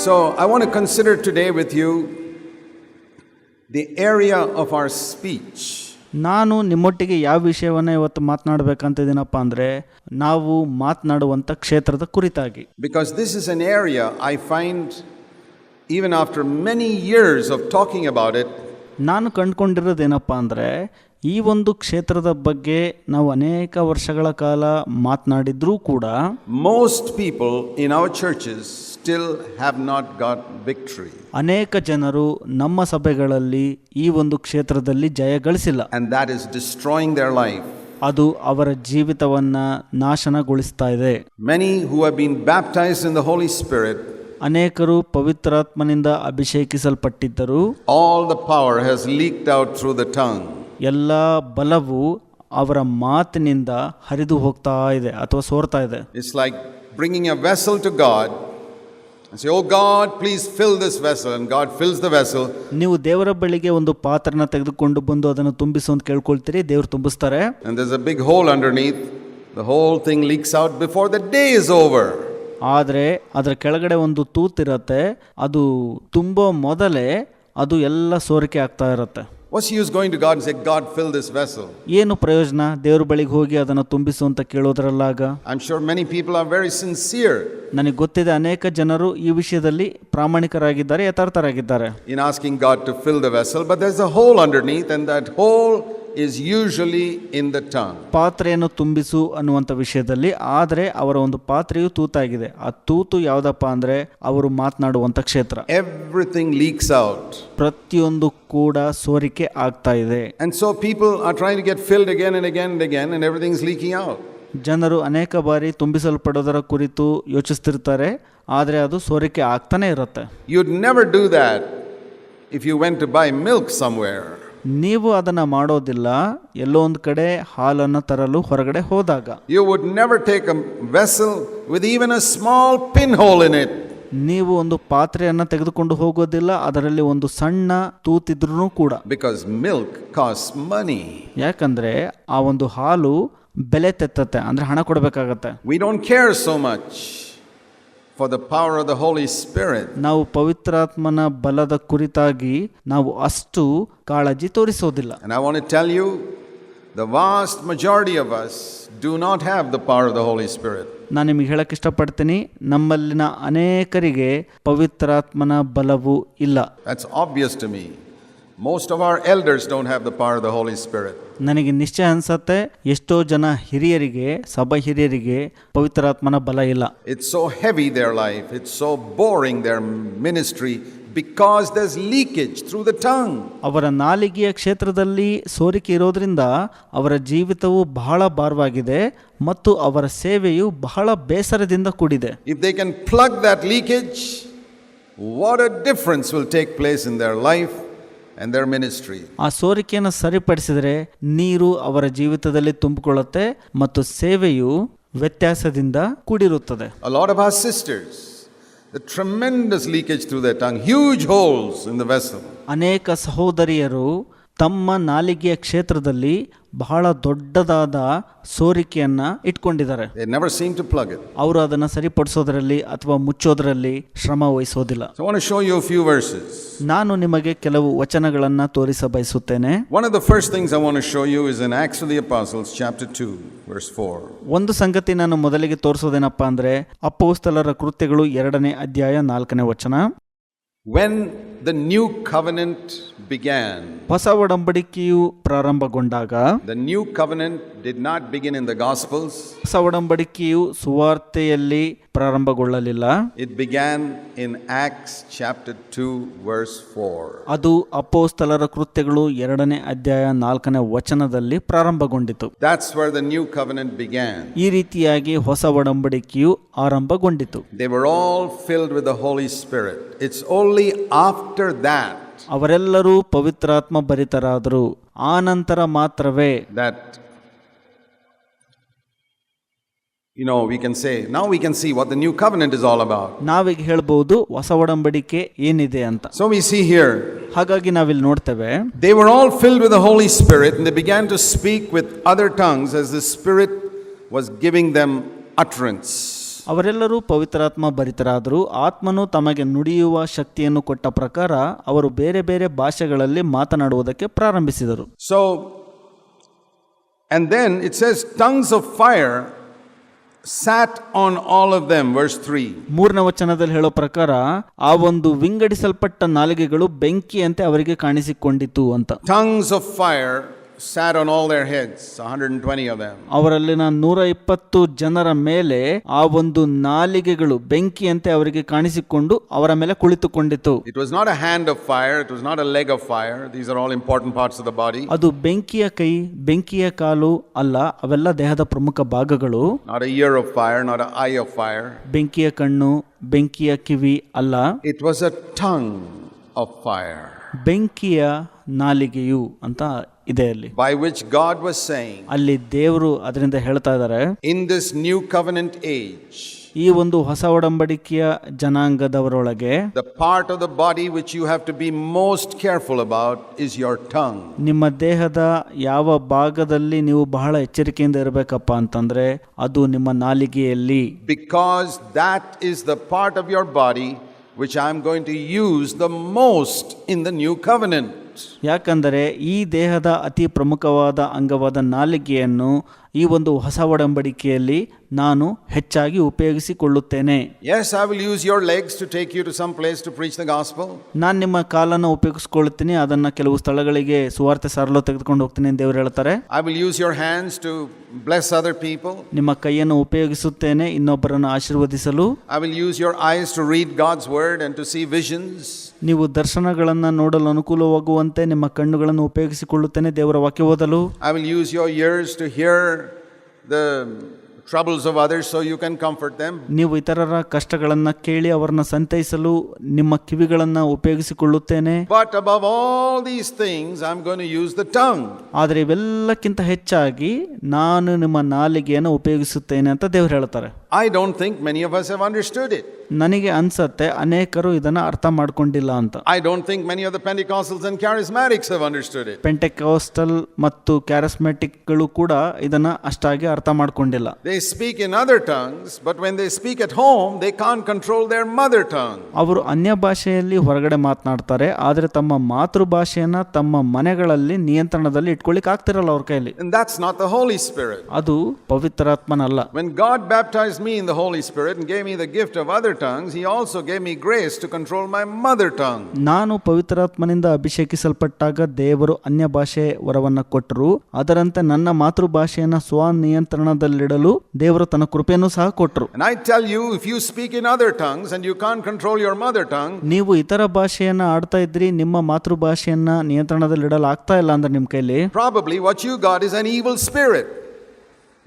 So I want to consider today with you the area of our speech. ನಾನು ನಿಮ್ಮೊಟ್ಟಿಗೆ ಯಾವ ವಿಷಯವನ್ನು ಇವತ್ತು ಮಾತನಾಡಬೇಕಂತಿದ್ದೀನಪ್ಪ ಅಂದರೆ ನಾವು ಮಾತನಾಡುವಂಥ ಕ್ಷೇತ್ರದ ಕುರಿತಾಗಿ. Because this is an area I find even after many years of talking about it. ನಾನು ಕಂಡುಕೊಂಡಿರೋದೇನಪ್ಪ ಅಂದರೆ ಈ ಒಂದು ಕ್ಷೇತ್ರದ ಬಗ್ಗೆ ನಾವು ಅನೇಕ ವರ್ಷಗಳ ಕಾಲ ಮಾತನಾಡಿದ್ರೂ ಕೂಡ most people in our churches still have not got victory. ಅನೇಕ ಜನರು ನಮ್ಮ ಸಭೆಗಳಲ್ಲಿ ಈ ಒಂದು ಕ್ಷೇತ್ರದಲ್ಲಿ ಜಯ ಗಳಿಸಿಲ್ಲ. And that is destroying their life. ಅದು ಅವರ ಜೀವಿತವನ್ನು ನಾಶನಗೊಳಿಸ್ತಾ ಇದೆ. Many who have been baptized in the Holy Spirit, ಅನೇಕರು ಪವಿತ್ರಾತ್ಮನಿಂದ ಅಭಿಷೇಕಿಸಲ್ಪಟ್ಟಿದ್ದರು. all the power has leaked out through the tongue. ಎಲ್ಲ ಬಲವು ಅವರ ಮಾತಿನಿಂದ ಹರಿದು ಹೋಗ್ತಾ ಇದೆ ಅಥವಾ ಸೋರ್ತಾ ಇದೆ. It's like bringing a vessel to God and say, oh God, please fill this vessel, and God fills the vessel. ನೀವು ದೇವರ ಬಳಿಗೆ ಒಂದು ಪಾತ್ರನ ತೆಗೆದುಕೊಂಡು ಬಂದು ಅದನ್ನು ತುಂಬಿಸು ಅಂತ ಕೇಳ್ಕೊಳ್ತೀರಿ, ದೇವರು ತುಂಬಿಸ್ತಾರೆ. And there's a big hole underneath. The whole thing leaks out before the day is over. ಆದರೆ ಅದರ ಕೆಳಗಡೆ ಒಂದು ತೂತಿರತ್ತೆ, ಅದು ತುಂಬೋ ಮೊದಲೇ ಅದು ಎಲ್ಲ ಸೋರಿಕೆ ಆಗ್ತಾ ಇರುತ್ತೆ. What's the use going to God and say, God, fill this vessel? ಏನು ಪ್ರಯೋಜನ ದೇವ್ರ ಬಳಿಗೆ ಹೋಗಿ ಅದನ್ನು ತುಂಬಿಸು ಅಂತ ಕೇಳೋದ್ರಲ್ಲಾಗ? I'm sure many people are very sincere. ನನಗೆ ಗೊತ್ತಿದೆ ಅನೇಕ ಜನರು ಈ ವಿಷಯದಲ್ಲಿ ಪ್ರಾಮಾಣಿಕರಾಗಿದ್ದಾರೆ, ಯಥಾರ್ಥರಾಗಿದ್ದಾರೆ in asking God to fill the vessel, but there's a hole underneath, and that hole is usually in the tongue. ಪಾತ್ರೆಯನ್ನು ತುಂಬಿಸು ಅನ್ನುವಂಥ ವಿಷಯದಲ್ಲಿ, ಆದರೆ ಅವರ ಒಂದು ಪಾತ್ರೆಯು ತೂತಾಗಿದೆ. ಆ ತೂತು ಯಾವುದಪ್ಪ ಅಂದರೆ ಅವರು ಮಾತನಾಡುವಂಥ ಕ್ಷೇತ್ರ. Everything leaks out. ಪ್ರತಿಯೊಂದು ಕೂಡ ಸೋರಿಕೆ ಆಗ್ತಾ ಇದೆ. And so people are trying to get filled again and again and again, and everything's leaking out. ಜನರು ಅನೇಕ ಬಾರಿ ತುಂಬಿಸಲ್ಪಡೋದರ ಕುರಿತು ಯೋಚಿಸ್ತಿರ್ತಾರೆ, ಆದರೆ ಅದು ಸೋರಿಕೆ ಆಗ್ತಾನೆ ಇರುತ್ತೆ. You'd never do that if you went to buy milk somewhere. ನೀವು ಅದನ್ನು ಮಾಡೋದಿಲ್ಲ ಎಲ್ಲೋ ಒಂದು ಕಡೆ ಹಾಲನ್ನು ತರಲು ಹೊರಗಡೆ ಹೋದಾಗ. You would never take a vessel with even a small pinhole in it. ನೀವು ಒಂದು ಪಾತ್ರೆಯನ್ನು ತೆಗೆದುಕೊಂಡು ಹೋಗೋದಿಲ್ಲ ಅದರಲ್ಲಿ ಒಂದು ಸಣ್ಣ ತೂತಿದ್ರೂ ಕೂಡ. Because milk costs money. ಯಾಕಂದ್ರೆ ಆ ಒಂದು ಹಾಲು ಬೆಲೆ ತೆತ್ತತ್ತೆ, ಅಂದ್ರೆ ಹಣ ಕೊಡಬೇಕಾಗತ್ತೆ. We don't care so much for the power of the Holy Spirit. ನಾವು ಪವಿತ್ರಾತ್ಮನ ಬಲದ ಕುರಿತಾಗಿ ನಾವು ಅಷ್ಟು ಕಾಳಜಿ ತೋರಿಸೋದಿಲ್ಲ. And I want to tell you, the vast majority of us do not have the power of the Holy Spirit. ನಾನು ನಿಮಗೆ ಹೇಳಕ್ಕೆ ಇಷ್ಟಪಡ್ತೀನಿ, ನಮ್ಮಲ್ಲಿನ ಅನೇಕರಿಗೆ ಪವಿತ್ರಾತ್ಮನ ಬಲವು ಇಲ್ಲ. That's obvious to me. Most of our elders don't have the power of the Holy Spirit. ನನಗೆ ನಿಶ್ಚಯ ಅನ್ಸತ್ತೆ ಎಷ್ಟೋ ಜನ ಹಿರಿಯರಿಗೆ, ಸಭಾ ಹಿರಿಯರಿಗೆ ಪವಿತ್ರಾತ್ಮನ ಬಲ ಇಲ್ಲ. It's so heavy their life, it's so boring their ministry because there's leakage through the tongue. ಅವರ ನಾಲಿಗೆಯ ಕ್ಷೇತ್ರದಲ್ಲಿ ಸೋರಿಕೆ ಇರೋದ್ರಿಂದ ಅವರ ಜೀವಿತವು ಬಹಳ ಭಾರವಾಗಿದೆ ಮತ್ತು ಅವರ ಸೇವೆಯು ಬಹಳ ಬೇಸರದಿಂದ ಕೂಡಿದೆ. If they can plug that leakage, what a difference will take place in their life and their ministry. ಆ ಸೋರಿಕೆಯನ್ನು ಸರಿಪಡಿಸಿದರೆ ನೀರು ಅವರ ಜೀವಿತದಲ್ಲಿ ತುಂಬಿಕೊಳ್ಳುತ್ತೆ ಮತ್ತು ಸೇವೆಯು ವ್ಯತ್ಯಾಸದಿಂದ ಕೂಡಿರುತ್ತದೆ. A lot of our sisters, the tremendous leakage through their tongue, huge holes in the vessel. ಅನೇಕ ಸಹೋದರಿಯರು ತಮ್ಮ ನಾಲಿಗೆಯ ಕ್ಷೇತ್ರದಲ್ಲಿ ಬಹಳ ದೊಡ್ಡದಾದ ಸೋರಿಕೆಯನ್ನ ಇಟ್ಕೊಂಡಿದ್ದಾರೆ. They never seem to plug it. ಅವರು ಅದನ್ನು ಸರಿಪಡಿಸೋದ್ರಲ್ಲಿ ಅಥವಾ ಮುಚ್ಚೋದ್ರಲ್ಲಿ ಶ್ರಮ ವಹಿಸೋದಿಲ್ಲ. So I want to show you a few verses. ನಾನು ನಿಮಗೆ ಕೆಲವು ವಚನಗಳನ್ನು ತೋರಿಸ ಬಯಸುತ್ತೇನೆ. One of the first things I want to show you is in Acts of the Apostles chapter 2 verse 4. ಒಂದು ಸಂಗತಿ ನಾನು ಮೊದಲಿಗೆ ತೋರಿಸೋದೇನಪ್ಪ ಅಂದ್ರೆ ಅಪೊಸ್ತಲರ ಕೃತ್ಯಗಳು 2ನೇ ಅಧ್ಯಾಯ 4ನೇ ವಚನ. When the new covenant began, ಹೊಸ ಒಡಂಬಡಿಕೆಯು ಪ್ರಾರಂಭಗೊಂಡಾಗ, the new covenant did not begin in the Gospels. ಹೊಸ ಒಡಂಬಡಿಕೆಯು ಸುವಾರ್ತೆಯಲ್ಲಿ ಪ್ರಾರಂಭಗೊಳ್ಳಲಿಲ್ಲ. It began in Acts chapter 2 verse 4. ಅದು ಅಪೊಸ್ತಲರ ಕೃತ್ಯಗಳು 2ನೇ ಅಧ್ಯಾಯ 4ನೇ ವಚನದಲ್ಲಿ ಪ್ರಾರಂಭಗೊಂಡಿತು. That's where the new covenant began. ಈ ರೀತಿಯಾಗಿ ಹೊಸ ಒಡಂಬಡಿಕೆಯು ಆರಂಭಗೊಂಡಿತು. They were all filled with the Holy Spirit. It's only after that ಅವರೆಲ್ಲರೂ ಪವಿತ್ರಾತ್ಮ ಭರಿತರಾದರು. ಆ ನಂತರ ಮಾತ್ರವೇ that we can say, now we can see what the new covenant is all about. ನಾವೀಗ ಹೇಳ್ಬಹುದು ಹೊಸ ಒಡಂಬಡಿಕೆ ಏನಿದೆ ಅಂತ. So we see here, ಹಾಗಾಗಿ ನಾವಿಲ್ಲಿ ನೋಡ್ತೇವೆ, they were all filled with the Holy Spirit and they began to speak with other tongues as the Spirit was giving them utterance. ಅವರೆಲ್ಲರೂ ಪವಿತ್ರಾತ್ಮ ಭರಿತರಾದರು. ಆತ್ಮನು ತಮಗೆ ನುಡಿಯುವ ಶಕ್ತಿಯನ್ನು ಕೊಟ್ಟ ಪ್ರಕಾರ ಅವರು ಬೇರೆ ಬೇರೆ ಭಾಷೆಗಳಲ್ಲಿ ಮಾತನಾಡುವುದಕ್ಕೆ ಪ್ರಾರಂಭಿಸಿದರು. So, and then it says, tongues of fire sat on all of them, verse 3. ಮೂರನೇ ವಚನದಲ್ಲಿ ಹೇಳೋ ಪ್ರಕಾರ ಆ ಒಂದು ವಿಂಗಡಿಸಲ್ಪಟ್ಟ ನಾಲಿಗೆಗಳು ಬೆಂಕಿಯಂತೆ ಅವರಿಗೆ ಕಾಣಿಸಿಕೊಂಡಿತು ಅಂತ. Tongues of fire sat on all their heads, 120 of them. ಅವರಲ್ಲಿನ 120 ಜನರ ಮೇಲೆ ಆ ಒಂದು ನಾಲಿಗೆಗಳು ಬೆಂಕಿಯಂತೆ ಅವರಿಗೆ ಕಾಣಿಸಿಕೊಂಡು ಅವರ ಮೇಲೆ ಕುಳಿತುಕೊಂಡಿತು. It was not a hand of fire, it was not a leg of fire. These are all important parts of the body. ಅದು ಬೆಂಕಿಯ ಕೈ, ಬೆಂಕಿಯ ಕಾಲು ಅಲ್ಲ, ಅವೆಲ್ಲ ದೇಹದ ಪ್ರಮುಖ ಭಾಗಗಳು. Not a ear of fire, not an eye of fire. ಬೆಂಕಿಯ ಕಣ್ಣು, ಬೆಂಕಿಯ ಕಿವಿ ಅಲ್ಲ. It was a tongue of fire. ಬೆಂಕಿಯ ನಾಲಿಗೆಯು ಅಂತ ಇದೆ ಅಲ್ಲಿ. By which God was saying, ಅಲ್ಲಿ ದೇವರು ಅದರಿಂದ ಹೇಳ್ತಾ ಇದ್ದಾರೆ, in this new covenant age, ಈ ಒಂದು ಹೊಸ ಒಡಂಬಡಿಕೆಯ ಜನಾಂಗದವರೊಳಗೆ the part of the body which you have to be most careful about is your tongue. ನಿಮ್ಮ ದೇಹದ ಯಾವ ಭಾಗದಲ್ಲಿ ನೀವು ಬಹಳ ಎಚ್ಚರಿಕೆಯಿಂದ ಇರಬೇಕಪ್ಪ ಅಂತಂದ್ರೆ ಅದು ನಿಮ್ಮ ನಾಲಿಗೆಯಲ್ಲಿ. Because that is the part of your body which I am going to use the most in the new covenant. ಯಾಕಂದರೆ ಈ ದೇಹದ ಅತಿ ಪ್ರಮುಖವಾದ ಅಂಗವಾದ ನಾಲಿಗೆಯನ್ನು ಈ ಒಂದು ಹೊಸ ಒಡಂಬಡಿಕೆಯಲ್ಲಿ ನಾನು ಹೆಚ್ಚಾಗಿ ಉಪಯೋಗಿಸಿಕೊಳ್ಳುತ್ತೇನೆ. Yes, I will use your legs to take you to some place to preach the gospel. ನಾನು ನಿಮ್ಮ ಕಾಲನ್ನು ಉಪಯೋಗಿಸ್ಕೊಳ್ತೀನಿ, ಅದನ್ನು ಕೆಲವು ಸ್ಥಳಗಳಿಗೆ ಸುವಾರ್ತೆ ಸಾರಲು ತೆಗೆದುಕೊಂಡು ಹೋಗ್ತೀನಿ ಅಂತ ದೇವರು ಹೇಳ್ತಾರೆ. I will use your hands to bless other people. ನಿಮ್ಮ ಕೈಯನ್ನು ಉಪಯೋಗಿಸುತ್ತೇನೆ ಇನ್ನೊಬ್ಬರನ್ನು ಆಶೀರ್ವದಿಸಲು. I will use your eyes to read God's word and to see visions. ನೀವು ದರ್ಶನಗಳನ್ನು ನೋಡಲು ಅನುಕೂಲವಾಗುವಂತೆ ನಿಮ್ಮ ಕಣ್ಣುಗಳನ್ನು ಉಪಯೋಗಿಸಿಕೊಳ್ಳುತ್ತೇನೆ ದೇವರ ವಾಕ್ಯ ಓದಲು. I will use your ears to hear the troubles of others so you can comfort them. ನೀವು ಇತರರ ಕಷ್ಟಗಳನ್ನು ಕೇಳಿ ಅವರನ್ನು ಸಂತೈಸಲು ನಿಮ್ಮ ಕಿವಿಗಳನ್ನು ಉಪಯೋಗಿಸಿಕೊಳ್ಳುತ್ತೇನೆ. But above all these things I'm going to use the tongue. ಆದರೆ ಇವೆಲ್ಲಕ್ಕಿಂತ ಹೆಚ್ಚಾಗಿ ನಾನು ನಿಮ್ಮ ನಾಲಿಗೆಯನ್ನು ಉಪಯೋಗಿಸುತ್ತೇನೆ ಅಂತ ದೇವರು ಹೇಳ್ತಾರೆ. I don't think many of us have understood it. ನನಗೆ ಅನ್ಸತ್ತೆ ಅನೇಕರು ಇದನ್ನ ಅರ್ಥ ಮಾಡ್ಕೊಂಡಿಲ್ಲ ಅಂತ. I don't think many of the Pentecostals and charismatics have understood it. ಪೆಂಟೆಕಾಸ್ಟಲ್ ಮತ್ತು ಕ್ಯಾರಿಸ್ಮ್ಯಾಟಿಕ್ಗಳು ಕೂಡ ಇದನ್ನ ಅಷ್ಟಾಗಿ ಅರ್ಥ ಮಾಡ್ಕೊಂಡಿಲ್ಲ. They speak in other tongues, but when they speak at home, they can't control their mother tongue. ಅವರು ಅನ್ಯ ಭಾಷೆಯಲ್ಲಿ ಹೊರಗಡೆ ಮಾತನಾಡ್ತಾರೆ, ಆದರೆ ತಮ್ಮ ಮಾತೃಭಾಷೆಯನ್ನ ತಮ್ಮ ಮನೆಗಳಲ್ಲಿ ನಿಯಂತ್ರಣದಲ್ಲಿ ಇಟ್ಕೊಳ್ಳಿಕ್ ಆಗ್ತಿರಲ್ಲ ಅವ್ರ ಕೈಯಲ್ಲಿ. And that's not the Holy Spirit. ಅದು ಪವಿತ್ರಾತ್ಮನಲ್ಲ. When God baptized me in the Holy Spirit and gave me the gift of other tongues, He also gave me grace to control my mother tongue. ನಾನು ಪವಿತ್ರಾತ್ಮನಿಂದ ಅಭಿಷೇಕಿಸಲ್ಪಟ್ಟಾಗ ದೇವರು ಅನ್ಯ ಭಾಷೆ ವರವನ್ನ ಕೊಟ್ಟರು, ಅದರಂತೆ ನನ್ನ ಮಾತೃಭಾಷೆಯನ್ನ ಸ್ವನಿಯಂತ್ರಣದಲ್ಲಿಡಲು ದೇವರು ತನ್ನ ಕೃಪೆಯನ್ನು ಸಹ ಕೊಟ್ಟರು. And I tell you, if you speak in other tongues and you can't control your mother tongue, ನೀವು ಇತರ ಭಾಷೆಯನ್ನ ಆಡ್ತಾ ಇದ್ರಿ, ನಿಮ್ಮ ಮಾತೃಭಾಷೆಯನ್ನ ನಿಯಂತ್ರಣದಲ್ಲಿಡಲು ಆಗ್ತಾ ಇಲ್ಲ ಅಂದ್ರೆ ನಿಮ್ಮ ಕೈಲಿ, probably what you got is an evil spirit,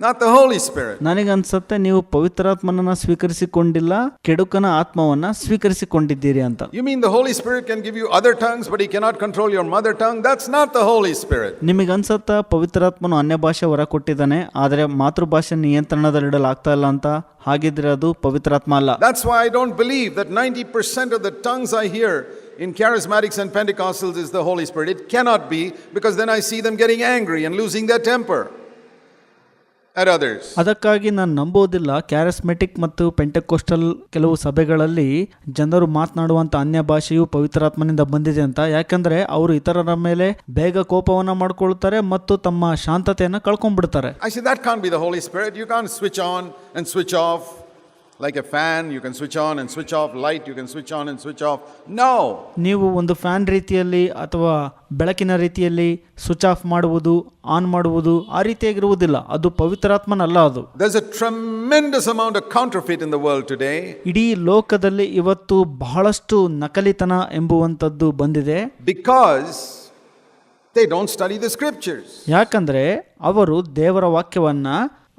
not the Holy Spirit. ನನಗನ್ಸುತ್ತೆ ನೀವು ಪವಿತ್ರಾತ್ಮನನ್ನ ಸ್ವೀಕರಿಸಿಕೊಂಡಿಲ್ಲ, ಕೆಡುಕನ ಆತ್ಮವನ್ನ ಸ್ವೀಕರಿಸಿಕೊಂಡಿದ್ದೀರಿ ಅಂತ. You mean the Holy Spirit can give you other tongues but he cannot control your mother tongue? That's not the Holy Spirit. ನಿಮಗನ್ಸುತ್ತಾ ಪವಿತ್ರಾತ್ಮನು ಅನ್ಯ ಭಾಷೆ ವರ ಕೊಟ್ಟಿದ್ದಾನೆ, ಆದರೆ ಮಾತೃಭಾಷೆ ನಿಯಂತ್ರಣದಲ್ಲಿಡಲಾಗ್ತಾ ಇಲ್ಲ ಅಂತ? ಹಾಗಿದ್ರೆ ಅದು ಪವಿತ್ರಾತ್ಮ ಅಲ್ಲ. That's why I don't believe that 90% of the tongues I hear in charismatics and Pentecostals is the Holy Spirit. It cannot be, because then I see them getting angry and losing their temper at others. ಅದಕ್ಕಾಗಿ ನಾನು ನಂಬೋದಿಲ್ಲ ಕ್ಯಾರಿಸ್ಮೆಟಿಕ್ ಮತ್ತು ಪೆಂಟೆಕೋಸ್ಟಲ್ ಕೆಲವು ಸಭೆಗಳಲ್ಲಿ ಜನರು ಮಾತನಾಡುವಂತ ಅನ್ಯ ಭಾಷೆಯು ಪವಿತ್ರಾತ್ಮನಿಂದ ಬಂದಿದೆ ಅಂತ. ಯಾಕಂದ್ರೆ ಅವರು ಇತರರ ಮೇಲೆ ಬೇಗ ಕೋಪವನ್ನ ಮಾಡ್ಕೊಳ್ತಾರೆ ಮತ್ತು ತಮ್ಮ ಶಾಂತತೆಯನ್ನ ಕಳ್ಕೊಂಡ್ಬಿಡ್ತಾರೆ. I say that can't be the Holy Spirit. You can't switch on and switch off like a fan. You can switch on and switch off light. You can switch on and switch off. No. ನೀವು ಒಂದು fan ರೀತಿಯಲ್ಲಿ ಅಥವಾ ಬೆಳಕಿನ ರೀತಿಯಲ್ಲಿ switch off ಮಾಡುವುದು, on ಮಾಡುವುದು ಆ ರೀತಿಯಾಗಿರುವುದಿಲ್ಲ. ಅದು ಪವಿತ್ರಾತ್ಮನಲ್ಲ. ಅದು There's a tremendous amount of counterfeit in the world today. ಇಡೀ ಲೋಕದಲ್ಲಿ ಇವತ್ತು ಬಹಳಷ್ಟು ನಕಲಿತನ ಎಂಬುವಂಥದ್ದು ಬಂದಿದೆ. Because they don't study the scriptures. ಯಾಕಂದ್ರೆ ಅವರು ದೇವರ ವಾಕ್ಯವನ್ನ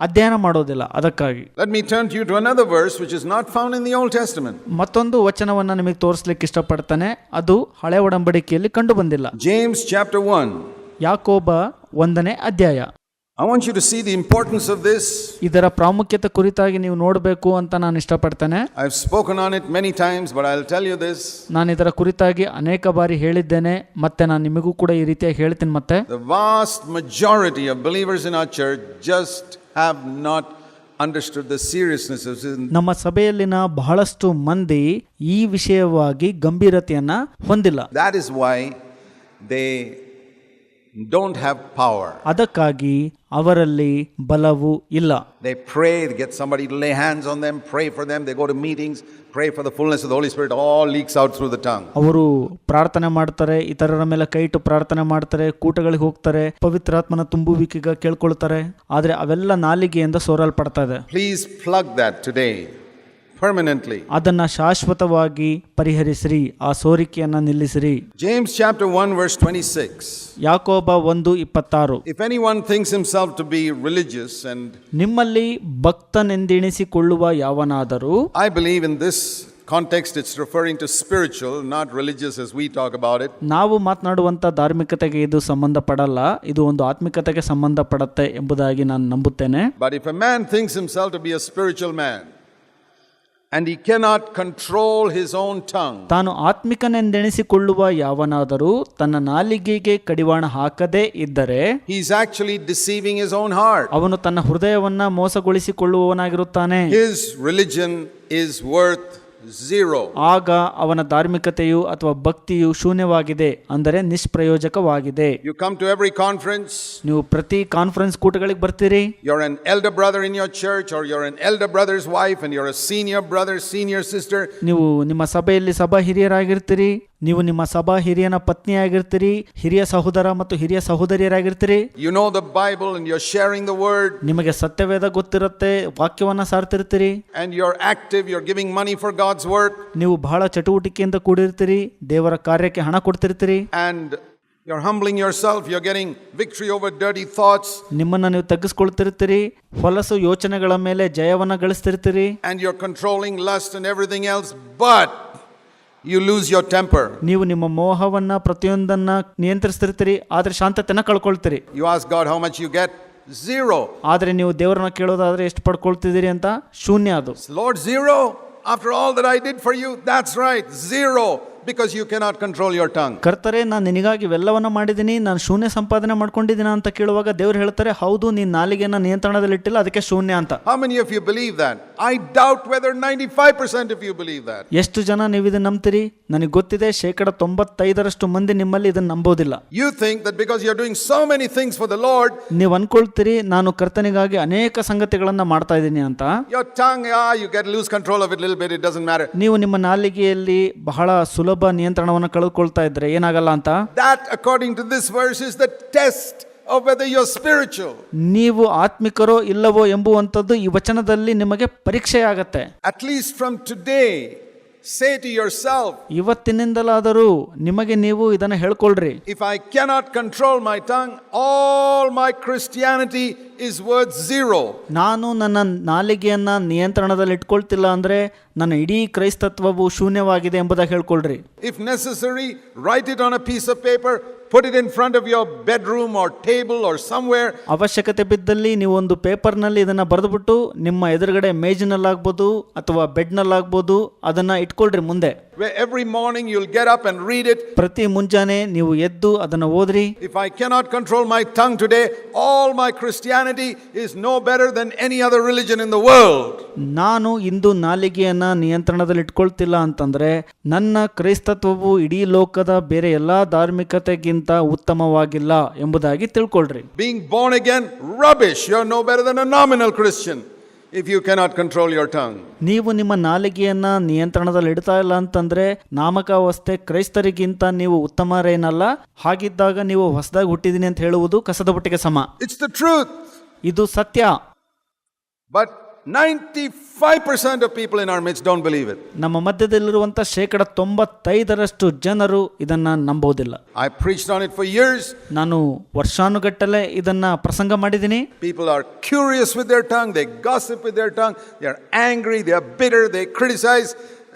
ಅಧ್ಯಯನ ಮಾಡೋದಿಲ್ಲ. ಅದಕ್ಕಾಗಿ Let me turn you to another verse which is not found in the Old Testament. ಮತ್ತೊಂದು ವಚನವನ್ನ ನಿಮಗೆ ತೋರಿಸಲಿಕ್ಕೆ ಇಷ್ಟಪಡ್ತಾನೆ, ಅದು ಹಳೆ ಒಡಂಬಡಿಕೆಯಲ್ಲಿ ಕಂಡು ಬಂದಿಲ್ಲ. James chapter 1. ಯಾಕೋಬ 1ನೇ ಅಧ್ಯಾಯ. I want you to see the importance of this. ಇದರ ಪ್ರಾಮುಖ್ಯತೆ ಕುರಿತಾಗಿ ನೀವು ನೋಡಬೇಕು ಅಂತ ನಾನು ಇಷ್ಟಪಡ್ತೇನೆ. I've spoken on it many times, but I'll tell you this. ನಾನು ಇದರ ಕುರಿತಾಗಿ ಅನೇಕ ಬಾರಿ ಹೇಳಿದ್ದೇನೆ, ಮತ್ತೆ ನಾನು ನಿಮಗೂ ಕೂಡ ಈ ರೀತಿಯಾಗಿ ಹೇಳ್ತೀನಿ. ಮತ್ತೆ The vast majority of believers in our church just have not understood the seriousness of sin. ನಮ್ಮ ಸಭೆಯಲ್ಲಿನ ಬಹಳಷ್ಟು ಮಂದಿ ಈ ವಿಷಯವಾಗಿ ಗಂಭೀರತೆಯನ್ನ ಹೊಂದಿಲ್ಲ. That is why they don't have power. ಅದಕ್ಕಾಗಿ ಅವರಲ್ಲಿ ಬಲವು ಇಲ್ಲ. They pray, they get somebody to lay hands on them, pray for them, they go to meetings, pray for the fullness of the Holy Spirit, all leaks out through the tongue. ಅವರು ಪ್ರಾರ್ಥನೆ ಮಾಡ್ತಾರೆ, ಇತರರ ಮೇಲೆ ಕೈ ಇಟ್ಟು ಪ್ರಾರ್ಥನೆ ಮಾಡ್ತಾರೆ, ಕೂಟಗಳಿಗೆ ಹೋಗ್ತಾರೆ, ಪವಿತ್ರಾತ್ಮನ ತುಂಬುವಿಕೆಗೆ ಕೇಳ್ಕೊಳ್ತಾರೆ, ಆದ್ರೆ ಅವೆಲ್ಲ ನಾಲಿಗೆಯಿಂದ ಸೋರಲ್ಪಡ್ತಾ ಇದೆ. Please plug that today, permanently. ಅದನ್ನ ಶಾಶ್ವತವಾಗಿ ಪರಿಹರಿಸಿರಿ, ಆ ಸೋರಿಕೆಯನ್ನ ನಿಲ್ಲಿಸಿರಿ. James chapter 1 verse 26. ಯಾಕೋಬ 1:26. If anyone thinks himself to be religious and ನಿಮ್ಮಲ್ಲಿ ಭಕ್ತನೆಂದೆಣಿಸಿಕೊಳ್ಳುವ ಯಾವನಾದರೂ, I believe in this context it's referring to spiritual, not religious as we talk about it. ನಾವು ಮಾತನಾಡುವಂಥ ಧಾರ್ಮಿಕತೆಗೆ ಇದು ಸಂಬಂಧಪಡಲ್ಲ, ಇದು ಒಂದು ಆತ್ಮಿಕತೆಗೆ ಸಂಬಂಧಪಡುತ್ತೆ ಎಂಬುದಾಗಿ ನಾನು ನಂಬುತ್ತೇನೆ. But if a man thinks himself to be a spiritual man and he cannot control his own tongue, ತಾನು ಆತ್ಮಿಕನೆಂದೆಣಿಸಿಕೊಳ್ಳುವ ಯಾವನಾದರೂ ತನ್ನ ನಾಲಿಗೆಗೆ ಕಡಿವಾಣ ಹಾಕದೇ ಇದ್ದರೆ he is actually deceiving his own heart. ಅವನು ತನ್ನ ಹೃದಯವನ್ನ ಮೋಸಗೊಳಿಸಿಕೊಳ್ಳುವವನಾಗಿರುತ್ತಾನೆ. His religion is worth zero. ಆಗ ಅವನ ಧಾರ್ಮಿಕತೆಯು ಅಥವಾ ಭಕ್ತಿಯು ಶೂನ್ಯವಾಗಿದೆ, ಅಂದರೆ ನಿಷ್ಪ್ರಯೋಜಕವಾಗಿದೆ. You come to every conference, ನೀವು ಪ್ರತಿ ಕಾನ್ಫರೆನ್ಸ್ ಕೂಟಗಳಿಗೆ ಬರ್ತೀರಿ, you're an elder brother in your church or you're an elder brother's wife and you're a senior brother, senior sister. ನೀವು ನಿಮ್ಮ ಸಭೆಯಲ್ಲಿ ಸಭಾ ಹಿರಿಯರಾಗಿರ್ತೀರಿ, ನೀವು ನಿಮ್ಮ ಸಭಾ ಹಿರಿಯನ ಪತ್ನಿಯಾಗಿರ್ತೀರಿ, ಹಿರಿಯ ಸಹೋದರ ಮತ್ತು ಹಿರಿಯ ಸಹೋದರಿಯರಾಗಿರ್ತೀರಿ. You know the Bible and you're sharing the word. ನಿಮಗೆ ಸತ್ಯವೇದ ಗೊತ್ತಿರುತ್ತೆ, ವಾಕ್ಯವನ್ನ ಸಾರ್ತಿರ್ತೀರಿ. And you're active, you're giving money for God's work. ನೀವು ಬಹಳ ಚಟುವಟಿಕೆಯಿಂದ ಕೂಡಿರ್ತೀರಿ, ದೇವರ ಕಾರ್ಯಕ್ಕೆ ಹಣ ಕೊಡ್ತಿರ್ತೀರಿ. And you're humbling yourself, you're getting victory over dirty thoughts. ನಿಮ್ಮನ್ನ ನೀವು ತಗ್ಗಿಸ್ಕೊಳ್ತಿರ್ತೀರಿ, ಹೊಲಸು ಯೋಚನೆಗಳ ಮೇಲೆ ಜಯವನ್ನ ಗಳಿಸ್ತಿರ್ತೀರಿ. And you're controlling lust and everything else, but you lose your temper. ನೀವು ನಿಮ್ಮ ಮೋಹವನ್ನ ಪ್ರತಿಯೊಂದನ್ನ ನಿಯಂತ್ರಿಸ್ತಿರ್ತೀರಿ, ಆದ್ರೆ ಶಾಂತತೆನ ಕಳ್ಕೊಳ್ತೀರಿ. You ask God how much you get, zero. ಆದ್ರೆ ನೀವು ದೇವರನ್ನ ಕೇಳೋದಾದ್ರೆ ಎಷ್ಟು ಪಡ್ಕೊಳ್ತಿದ್ದೀರಿ ಅಂತ ಶೂನ್ಯ ಅದು. Lord, zero? After all that I did for you? That's right, zero. Because you cannot control your tongue. ಕರ್ತರೆ, ನಾನು ನಿನಗಾಗಿ ಇವೆಲ್ಲವನ್ನ ಮಾಡಿದ್ದೀನಿ, ನಾನು ಶೂನ್ಯ ಸಂಪಾದನೆ ಮಾಡ್ಕೊಂಡಿದ್ದೀನ ಅಂತ ಕೇಳುವಾಗ ದೇವರು ಹೇಳ್ತಾರೆ, ಹೌದು, ನೀನ್ ನಾಲಿಗೆಯನ್ನ ನಿಯಂತ್ರಣದಲ್ಲಿಟ್ಟಿಲ್ಲ, ಅದಕ್ಕೆ ಶೂನ್ಯ ಅಂತ. How many of you believe that? I doubt whether 95% of you believe that. ಎಷ್ಟು ಜನ ನೀವು ಇದನ್ನ ನಂಬ್ತೀರಿ? ನನಗೆ ಗೊತ್ತಿದೆ 95% ಮಂದಿ ನಿಮ್ಮಲ್ಲಿ ಇದನ್ನ ನಂಬೋದಿಲ್ಲ. You think that because you're doing so many things for the Lord, ನೀವು ಅನ್ಕೊಳ್ತೀರಿ ನಾನು ಕರ್ತನಿಗಾಗಿ ಅನೇಕ ಸಂಗತಿಗಳನ್ನ ಮಾಡ್ತಾ ಇದ್ದೀನಿ ಅಂತ. your tongue, you get lose control of it a little bit, it doesn't matter. ನೀವು ನಿಮ್ಮ ನಾಲಿಗೆಯಲ್ಲಿ ಬಹಳ ಸುಲಭ ನಿಯಂತ್ರಣವನ್ನು ಕಳೆದುಕೊಳ್ತಾ ಇದ್ರೆ ಏನಾಗಲ್ಲ ಅಂತ. That according to this verse is the test of whether you're spiritual. ನೀವು ಆತ್ಮಿಕರೋ ಇಲ್ಲವೋ ಎಂಬುವಂಥದ್ದು ಈ ವಚನದಲ್ಲಿ ನಿಮಗೆ ಪರೀಕ್ಷೆಯಾಗತ್ತೆ. At least from today, say to yourself, ಇವತ್ತಿನಿಂದಲಾದರೂ ನಿಮಗೆ ನೀವು ಇದನ್ನು ಹೇಳ್ಕೊಳ್ರಿ, if I cannot control my tongue, all my Christianity is worth zero. ನಾನು ನನ್ನ ನಾಲಿಗೆಯನ್ನ ನಿಯಂತ್ರಣದಲ್ಲಿ ಇಟ್ಕೊಳ್ತಿಲ್ಲ ಅಂದ್ರೆ ನನ್ನ ಇಡೀ ಕ್ರೈಸ್ತತ್ವವು ಶೂನ್ಯವಾಗಿದೆ ಎಂಬುದಾಗಿ ಹೇಳ್ಕೊಳ್ರಿ. If necessary, write it on a piece of paper, put it in front of your bedroom or table or somewhere. ಅವಶ್ಯಕತೆ ಬಿದ್ದಲ್ಲಿ ನೀವು ಒಂದು ಪೇಪರ್ನಲ್ಲಿ ಇದನ್ನ ಬರೆದುಬಿಟ್ಟು ನಿಮ್ಮ ಎದುರುಗಡೆ ಮೇಜಿನಲ್ಲಾಗ್ಬೋದು ಅಥವಾ ಬೆಡ್ನಲ್ಲಾಗ್ಬೋದು ಅದನ್ನ ಇಟ್ಕೊಳ್ರಿ ಮುಂದೆ. Where every morning you'll get up and read it. ಪ್ರತಿ ಮುಂಜಾನೆ ನೀವು ಎದ್ದು ಅದನ್ನ ಓದ್ರಿ. If I cannot control my tongue today, all my Christianity is no better than any other religion in the world. ನಾನು ಇಂದು ನಾಲಿಗೆಯನ್ನ ನಿಯಂತ್ರಣದಲ್ಲಿ ಇಟ್ಕೊಳ್ತಿಲ್ಲ ಅಂತಂದ್ರೆ ನನ್ನ ಕ್ರೈಸ್ತತ್ವವು ಇಡೀ ಲೋಕದ ಬೇರೆ ಎಲ್ಲಾ ಧಾರ್ಮಿಕತೆಗಿಂತ ಉತ್ತಮವಾಗಿಲ್ಲ ಎಂಬುದಾಗಿ ತಿಳ್ಕೊಳ್ರಿ. Being born again, rubbish. You're no better than a nominal Christian if you cannot control your tongue. ನೀವು ನಿಮ್ಮ ನಾಲಿಗೆಯನ್ನ ನಿಯಂತ್ರಣದಲ್ಲಿ ಇಡ್ತಾ ಇಲ್ಲ ಅಂತಂದ್ರೆ ನಾಮಕಾವಸ್ಥೆ ಕ್ರೈಸ್ತರಿಗಿಂತ ನೀವು ಉತ್ತಮರೇನಲ್ಲ. ಹಾಗಿದ್ದಾಗ ನೀವು ಹೊಸದಾಗಿ ಹುಟ್ಟಿದೀನಿ ಅಂತ ಹೇಳುವುದು ಕಸದ ಬುಟ್ಟಿಗೆ ಸಮ. It's the truth. ಇದು ಸತ್ಯ. But 95% of people in our midst don't believe it. ನಮ್ಮ ಮಧ್ಯದಲ್ಲಿರುವಂತ 95% ಜನರು ಇದನ್ನ ನಂಬೋದಿಲ್ಲ. I preached on it for years. ನಾನು ವರ್ಷಾನುಗಟ್ಟಲೆ ಇದನ್ನ ಪ್ರಸಂಗ ಮಾಡಿದ್ದೀನಿ. People are curious with their tongue, they gossip with their tongue, they are angry, they are bitter, they criticize.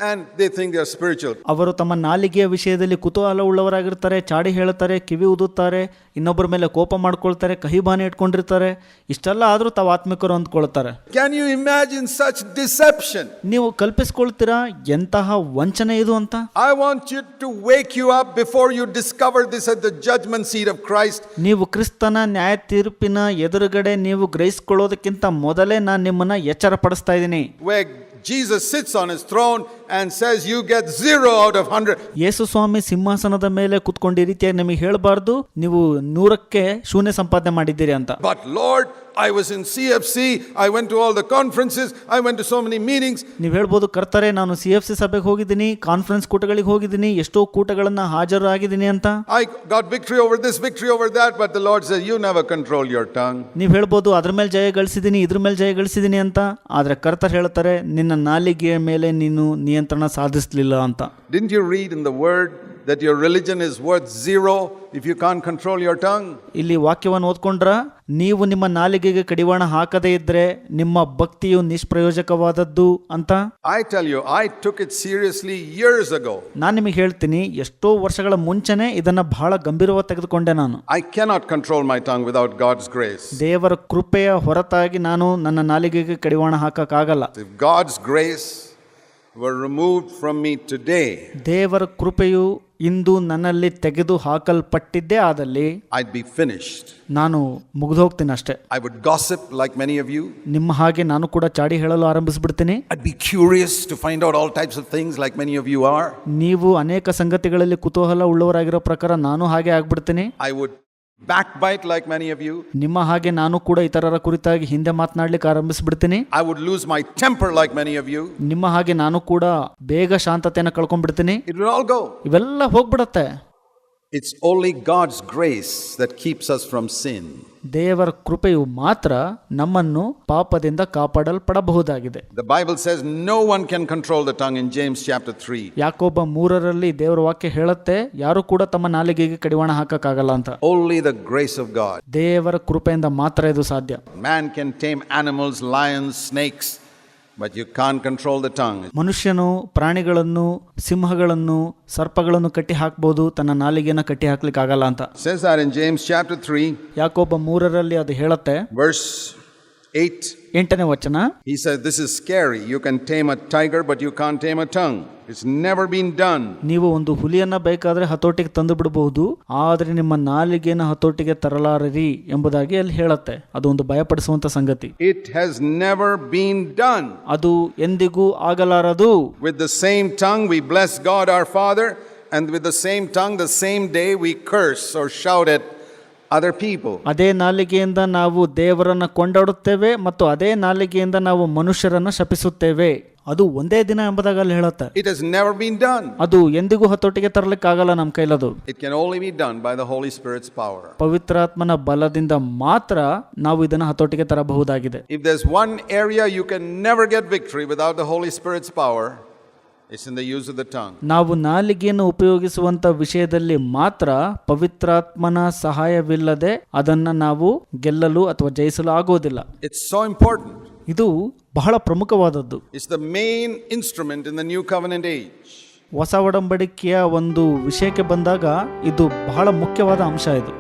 and they think they are spiritual. ಅವರು ತಮ್ಮ ನಾಲಿಗೆಯ ವಿಷಯದಲ್ಲಿ ಕುತೂಹಲ ಉಳ್ಳವರಾಗಿರ್ತಾರೆ, ಚಾಡಿ ಹೇಳುತ್ತಾರೆ, ಕಿವಿ ಊದುತ್ತಾರೆ, ಇನ್ನೊಬ್ಬರ ಮೇಲೆ ಕೋಪ ಮಾಡ್ಕೊಳ್ತಾರೆ, ಕಹಿಬಾನೆ ಇಟ್ಕೊಂಡಿರ್ತಾರೆ. ಇಷ್ಟೆಲ್ಲ ಆದರೂ ತಾವು ಆತ್ಮಿಕರು ಅಂದ್ಕೊಳ್ತಾರೆ. Can you imagine such deception? ನೀವು ಕಲ್ಪಿಸ್ಕೊಳ್ತೀರಾ ಎಂತಹ ವಂಚನೆ ಇದು ಅಂತ? I want you to wake you up before you discover this at the judgment seat of Christ. ನೀವು ಕ್ರಿಸ್ತನ ನ್ಯಾಯ ತೀರ್ಪಿನ ಎದುರುಗಡೆ ನೀವು ಗ್ರಹಿಸಿಕೊಳ್ಳೋದಕ್ಕಿಂತ ಮೊದಲೇ ನಾನು ನಿಮ್ಮನ್ನ ಎಚ್ಚರ ಪಡಿಸ್ತಾ ಇದ್ದೀನಿ. Where Jesus sits on his throne and says you get 0 out of 100. ಯೇಸು ಸ್ವಾಮಿ ಸಿಂಹಾಸನದ ಮೇಲೆ ಕುತ್ಕೊಂಡು ಈ ರೀತಿಯಾಗಿ ನಿಮಗೆ ಹೇಳಬಾರ್ದು ನೀವು 100ಕ್ಕೆ ಶೂನ್ಯ ಸಂಪಾದನೆ ಮಾಡಿದ್ದೀರಿ ಅಂತ. But Lord, I was in CFC, I went to all the conferences, I went to so many meetings. ನೀವು ಹೇಳ್ಬೋದು, ಕರ್ತರೆ ನಾನು CFC ಸಭೆಗೆ ಹೋಗಿದ್ದೀನಿ, ಕಾನ್ಫರೆನ್ಸ್ ಕೂಟಗಳಿಗೆ ಹೋಗಿದ್ದೀನಿ, ಎಷ್ಟೋ ಕೂಟಗಳನ್ನ ಹಾಜರು ಆಗಿದ್ದೀನಿ ಅಂತ. I got victory over this, victory over that, but the Lord says you never control your tongue. ನೀವು ಹೇಳ್ಬೋದು ಅದ್ರ ಮೇಲೆ ಜಯ ಗಳಿಸಿದ್ದೀನಿ, ಇದ್ರ ಮೇಲೆ ಜಯ ಗಳಿಸಿದ್ದೀನಿ ಅಂತ. ಆದ್ರೆ ಕರ್ತರ್ ಹೇಳ್ತಾರೆ ನಿನ್ನ ನಾಲಿಗೆಯ ಮೇಲೆ ನೀನು ನಿಯಂತ್ರಣ ಸಾಧಿಸಲಿಲ್ಲ ಅಂತ. Didn't you read in the word that your religion is worth 0 if you can't control your tongue? ಇಲ್ಲಿ ವಾಕ್ಯವನ್ನು ಓದ್ಕೊಂಡ್ರ, ನೀವು ನಿಮ್ಮ ನಾಲಿಗೆಗೆ ಕಡಿವಾಣ ಹಾಕದೇ ಇದ್ರೆ ನಿಮ್ಮ ಭಕ್ತಿಯು ನಿಷ್ಪ್ರಯೋಜಕವಾದದ್ದು ಅಂತ. I tell you, I took it seriously years ago. ನಾನು ನಿಮಗೆ ಹೇಳ್ತೀನಿ, ಎಷ್ಟೋ ವರ್ಷಗಳ ಮುಂಚೆನೆ ಇದನ್ನ ಬಹಳ ಗಂಭೀರವಾಗಿ ತೆಗೆದುಕೊಂಡೆ ನಾನು. I cannot control my tongue without God's grace. ದೇವರ ಕೃಪೆಯ ಹೊರತಾಗಿ ನಾನು ನನ್ನ ನಾಲಿಗೆಗೆ ಕಡಿವಾಣ ಹಾಕಕ್ಕಾಗಲ್ಲ. If God's grace were removed from me today, ದೇವರ ಕೃಪೆಯು ಇಂದು ನನ್ನಲ್ಲಿ ತೆಗೆದು ಹಾಕಲ್ಪಟ್ಟಿದ್ದೇ ಆದಲ್ಲಿ I'd be finished. ನಾನು ಮುಗಿದು ಹೋಗ್ತೀನಿ ಅಷ್ಟೇ. I would gossip like many of you. ನಿಮ್ಮ ಹಾಗೆ ನಾನು ಕೂಡ ಚಾಡಿ ಹೇಳಲು ಆರಂಭಿಸ್ಬಿಡ್ತೀನಿ. I'd be curious to find out all types of things like many of you are. ನೀವು ಅನೇಕ ಸಂಗತಿಗಳಲ್ಲಿ ಕುತೂಹಲ ಉಳ್ಳವರಾಗಿರೋ ಪ್ರಕಾರ ನಾನು ಹಾಗೆ ಆಗ್ಬಿಡ್ತೀನಿ. I would backbite like many of you. ನಿಮ್ಮ ಹಾಗೆ ನಾನು ಕೂಡ ಇತರರ ಕುರಿತಾಗಿ ಹಿಂದೆ ಮಾತನಾಡ್ಲಿಕ್ಕೆ ಆರಂಭಿಸ್ಬಿಡ್ತೀನಿ. I would lose my temper like many of you. ನಿಮ್ಮ ಹಾಗೆ ನಾನು ಕೂಡ ಬೇಗ ಶಾಂತತೆಯನ್ನು ಕಳ್ಕೊಂಡ್ಬಿಡ್ತೀನಿ. It will all go. ಇವೆಲ್ಲ ಹೋಗ್ಬಿಡತ್ತೆ. It's only God's grace that keeps us from sin. ದೇವರ ಕೃಪೆಯು ಮಾತ್ರ ನಮ್ಮನ್ನು ಪಾಪದಿಂದ ಕಾಪಾಡಲ್ಪಡಬಹುದಾಗಿದೆ. The Bible says no one can control the tongue in James chapter 3. ಯಾಕೋಬ 3ರಲ್ಲಿ ದೇವರ ವಾಕ್ಯ ಹೇಳುತ್ತೆ, ಯಾರು ಕೂಡ ತಮ್ಮ ನಾಲಿಗೆಗೆ ಕಡಿವಾಣ ಹಾಕಕ್ಕಾಗಲ್ಲ ಅಂತ. Only the grace of God. ದೇವರ ಕೃಪೆಯಿಂದ ಮಾತ್ರ ಇದು ಸಾಧ್ಯ. Man can tame animals, lions, snakes, but you can't control the tongue. ಮನುಷ್ಯನು ಪ್ರಾಣಿಗಳನ್ನು, ಸಿಂಹಗಳನ್ನು, ಸರ್ಪಗಳನ್ನು ಕಟ್ಟಿ ಹಾಕ್ಬೋದು, ತನ್ನ ನಾಲಿಗೆಯನ್ನು ಕಟ್ಟಿ ಹಾಕ್ಲಿಕ್ಕೆ ಆಗಲ್ಲ ಅಂತ. Says that in James chapter 3. ಯಾಕೋಬ 3ರಲ್ಲಿ ಅದು ಹೇಳುತ್ತೆ, verse 8. 8ನೇ ವಚನ. He says this is scary. You can tame a tiger but you can't tame a tongue. It's never been done. ನೀವು ಒಂದು ಹುಲಿಯನ್ನ ಬೇಕಾದ್ರೆ ಹತೋಟಿಗೆ ತಂದು ಬಿಡಬಹುದು, ಆದ್ರೆ ನಿಮ್ಮ ನಾಲಿಗೆಯನ್ನು ಹತೋಟಿಗೆ ತರಲಾರರಿ ಎಂಬುದಾಗಿ ಅಲ್ಲಿ ಹೇಳುತ್ತೆ. ಅದು ಒಂದು ಭಯಪಡಿಸುವಂತ ಸಂಗತಿ. It has never been done. ಅದು ಎಂದಿಗೂ ಆಗಲಾರದು. With the same tongue we bless God our Father, and with the same tongue the same day we curse or shout at other people. ಅದೇ ನಾಲಿಗೆಯಿಂದ ನಾವು ದೇವರನ್ನ ಕೊಂಡಾಡುತ್ತೇವೆ ಮತ್ತು ಅದೇ ನಾಲಿಗೆಯಿಂದ ನಾವು ಮನುಷ್ಯರನ್ನ ಶಪಿಸುತ್ತೇವೆ. ಅದು ಒಂದೇ ದಿನ ಎಂಬುದಾಗಿ ಅಲ್ಲಿ ಹೇಳುತ್ತೆ. It has never been done. ಅದು ಎಂದಿಗೂ ಹತೋಟಿಗೆ ತರಲಿಕ್ಕೆ ಆಗಲ್ಲ ನಮ್ಮ ಕೈಲದು. It can only be done by the Holy Spirit's power. ಪವಿತ್ರಾತ್ಮನ ಬಲದಿಂದ ಮಾತ್ರ ನಾವು ಇದನ್ನ ಹತೋಟಿಗೆ ತರಬಹುದಾಗಿದೆ. If there's one area you can never get victory without the Holy Spirit's power, it's in the use of the tongue. ನಾವು ನಾಲಿಗೆಯನ್ನು ಉಪಯೋಗಿಸುವಂತ ವಿಷಯದಲ್ಲಿ ಮಾತ್ರ ಪವಿತ್ರಾತ್ಮನ ಸಹಾಯವಿಲ್ಲದೆ ಅದನ್ನ ನಾವು ಗೆಲ್ಲಲು ಅಥವಾ ಜಯಿಸಲು ಆಗೋದಿಲ್ಲ. It's so important. ಇದು ಬಹಳ ಪ್ರಮುಖವಾದದ್ದು. It's the main instrument in the new covenant age. ಹೊಸ ಒಡಂಬಡಿಕೆಯ ಒಂದು ವಿಷಯಕ್ಕೆ ಬಂದಾಗ ಇದು ಬಹಳ ಮುಖ್ಯವಾದ ಅಂಶ ಇದು.